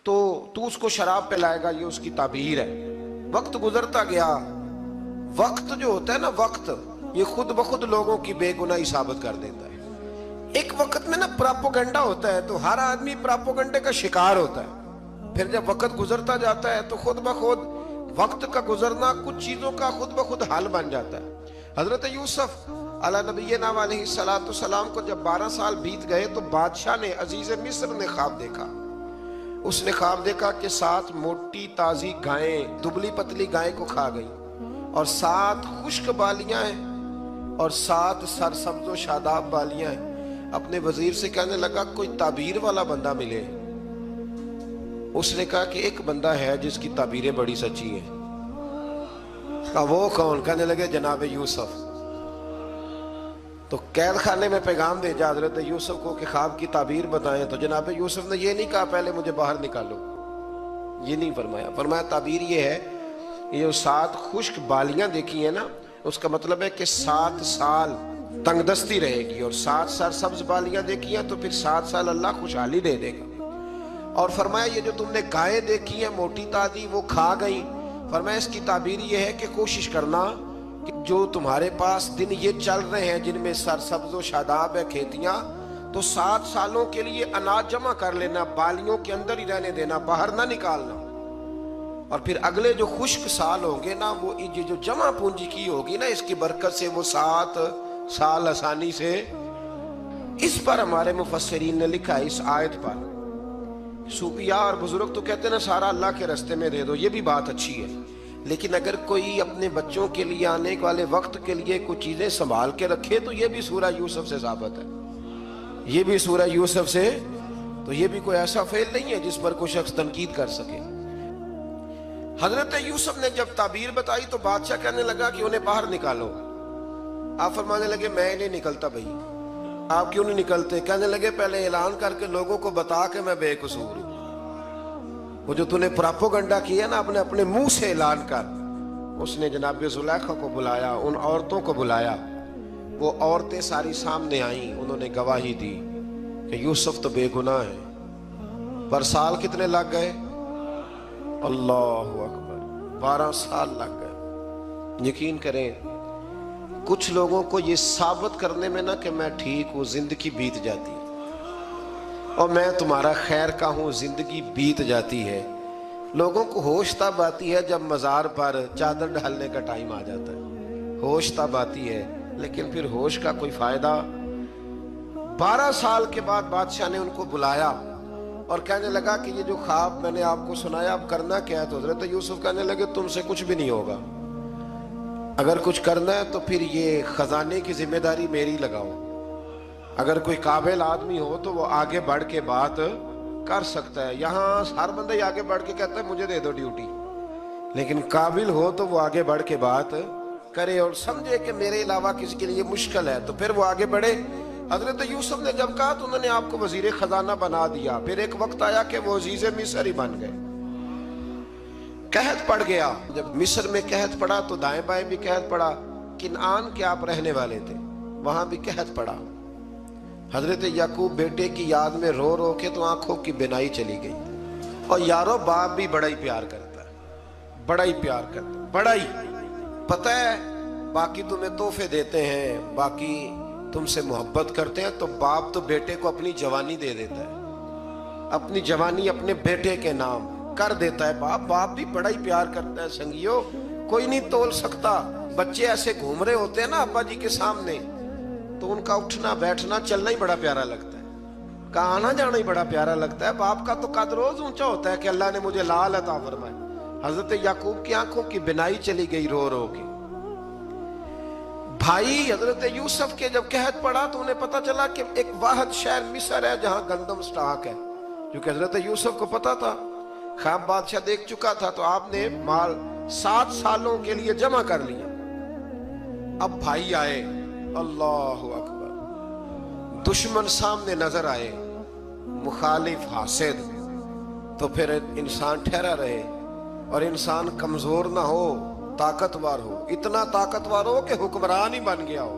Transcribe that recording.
تو تو اس کو شراب پلائے گا، یہ اس کی تعبیر ہے۔ وقت گزرتا گیا، وقت جو ہوتا ہے نا، وقت یہ خود بخود لوگوں کی بے گناہی ثابت کر دیتا ہے۔ ایک وقت میں نا پراپوگنڈا ہوتا ہے تو ہر آدمی پراپوگنڈے کا شکار ہوتا ہے، پھر جب وقت گزرتا جاتا ہے تو خود بخود وقت کا گزرنا کچھ چیزوں کا خود بخود حل بن جاتا ہے۔ حضرت یوسف علیہ نبینا علیہ السلام کو جب 12 سال بیت گئے تو بادشاہ نے، عزیز مصر نے خواب دیکھا۔ اس نے خواب دیکھا کہ 7 موٹی تازی گائیں دبلی پتلی گائیں کو کھا گئی، اور 7 خشک بالیاں ہیں اور 7 سرسبز و شاداب بالیاں ہیں۔ اپنے وزیر سے کہنے لگا کوئی تعبیر والا بندہ ملے۔ اس نے کہا کہ ایک بندہ ہے جس کی تعبیریں بڑی سچی ہیں۔ کہا وہ کون؟ کہنے لگے جناب یوسف۔ تو قید خانے میں پیغام بھیجا حضرت یوسف کو کہ خواب کی تعبیر بتائیں، تو جناب یوسف نے یہ نہیں کہا پہلے مجھے باہر نکالو، یہ نہیں فرمایا۔ فرمایا تعبیر یہ ہے، یہ جو 7 خشک بالیاں دیکھی ہیں نا، اس کا مطلب ہے کہ 7 سال تنگ دستی رہے گی، اور 7 سرسبز بالیاں دیکھی ہیں تو پھر 7 سال اللہ خوشحالی دے دے گا۔ اور فرمایا یہ جو تم نے گائیں دیکھی ہیں موٹی تازی وہ کھا گئی، فرمایا اس کی تعبیر یہ ہے کہ کوشش کرنا کہ جو تمہارے پاس دن یہ چل رہے ہیں جن میں سرسبز و شاداب ہے کھیتیاں، تو 7 سالوں کے لیے اناج جمع کر لینا، بالیوں کے اندر ہی رہنے دینا، باہر نہ نکالنا، اور پھر اگلے جو خشک سال ہوں گے نا، وہ یہ جو جمع پونجی کی ہوگی نا، اس کی برکت سے وہ 7 سال آسانی سے۔ اس پر ہمارے مفسرین نے لکھا ہے، اس آیت پر صوفیاء اور بزرگ تو کہتے ہیں نا سارا اللہ کے راستے میں دے دو، یہ بھی بات اچھی ہے، لیکن اگر کوئی اپنے بچوں کے لیے آنے والے وقت کے لیے کچھ چیزیں سنبھال کے رکھے تو یہ بھی سورہ یوسف سے ثابت ہے، یہ بھی سورہ یوسف سے، تو یہ بھی کوئی ایسا فعل نہیں ہے جس پر کوئی شخص تنقید کر سکے۔ حضرت یوسف نے جب تعبیر بتائی تو بادشاہ کہنے لگا کہ انہیں باہر نکالو۔ آپ فرمانے لگے میں نہیں نکلتا بھائی۔ آپ کیوں نہیں نکلتے؟ کہنے لگے پہلے اعلان کر کے لوگوں کو بتا کہ میں بے قصور ہوں۔ وہ جو تو نے پراپوگنڈا کیا نا اپنے منہ سے اعلان کر۔ اس نے جناب زلیخا کو بلایا، ان عورتوں کو بلایا، وہ عورتیں ساری سامنے آئیں، انہوں نے گواہی دی کہ یوسف تو بے گناہ ہے۔ پر سال کتنے لگ گئے؟ اللہ اکبر، 12 سال لگ گئے۔ یقین کریں کچھ لوگوں کو یہ ثابت کرنے میں نا کہ میں ٹھیک ہوں، زندگی بیت جاتی ہے، اور میں تمہارا خیر کا ہوں، زندگی بیت جاتی ہے۔ لوگوں کو ہوش تب آتی ہے جب مزار پر چادر ڈالنے کا ٹائم آ جاتا ہے، ہوش تب آتی ہے، لیکن پھر ہوش کا کوئی فائدہ۔ 12 سال کے بعد بادشاہ نے ان کو بلایا اور کہنے لگا کہ یہ جو خواب میں نے آپ کو سنایا اب کرنا کیا ہے؟ تو حضرت یوسف کہنے لگے تم سے کچھ بھی نہیں ہوگا، اگر کچھ کرنا ہے تو پھر یہ خزانے کی ذمہ داری میری لگاؤ۔ اگر کوئی قابل آدمی ہو تو وہ آگے بڑھ کے بات کر سکتا ہے۔ یہاں ہر بندہ ہی آگے بڑھ کے کہتا ہے مجھے دے دو ڈیوٹی، لیکن قابل ہو تو وہ آگے بڑھ کے بات کرے اور سمجھے کہ میرے علاوہ کسی کے لیے مشکل ہے، تو پھر وہ آگے بڑھے۔ حضرت یوسف نے جب کہا تو انہوں نے آپ کو وزیر خزانہ بنا دیا۔ پھر ایک وقت آیا کہ وہ عزیز مصر ہی بن گئے۔ قحط پڑ گیا، جب مصر میں قحط پڑا تو دائیں بائیں بھی قحط پڑا۔ کنعان کے آپ رہنے والے تھے، وہاں بھی قحط پڑا۔ حضرت یعقوب بیٹے کی یاد میں رو رو کے تو آنکھوں کی بینائی چلی گئی۔ اور یارو باپ بھی بڑا ہی پیار کرتا ہے، بڑا ہی پیار کرتا ہے، بڑا ہی پتہ ہے۔ باقی تمہیں تحفے دیتے ہیں، باقی تم سے محبت کرتے ہیں، تو باپ تو بیٹے کو اپنی جوانی دے دیتا ہے، اپنی جوانی اپنے بیٹے کے نام کر دیتا ہے۔ باپ بھی بڑا ہی پیار کرتا ہے۔ سنگیو کوئی نہیں تول سکتا، بچے ایسے گھوم رہے ہوتے ہیں نا ابا جی کے سامنے، تو ان کا اٹھنا بیٹھنا چلنا ہی بڑا پیارا لگتا ہے، کا آنا جانا ہی بڑا پیارا لگتا ہے۔ باپ کا تو قد روز اونچا ہوتا ہے کہ اللہ نے مجھے لال عطا فرمائے۔ حضرت یعقوب کی آنکھوں کی بینائی چلی گئی رو رو کے۔ بھائی حضرت یوسف کے جب قحط پڑا تو انہیں پتا چلا کہ ایک واحد شہر مصر ہے جہاں گندم سٹاک ہے، کیونکہ حضرت یوسف کو پتا تھا، خواب بادشاہ دیکھ چکا تھا، تو آپ نے مال 7 سالوں کے لیے جمع کر لیا۔ اب بھائی آئے، اللہ اکبر، دشمن سامنے نظر آئے، مخالف حاسد، تو پھر انسان ٹھہرا رہے اور انسان کمزور نہ ہو، طاقتور ہو، اتنا طاقتور ہو کہ حکمران ہی بن گیا ہو۔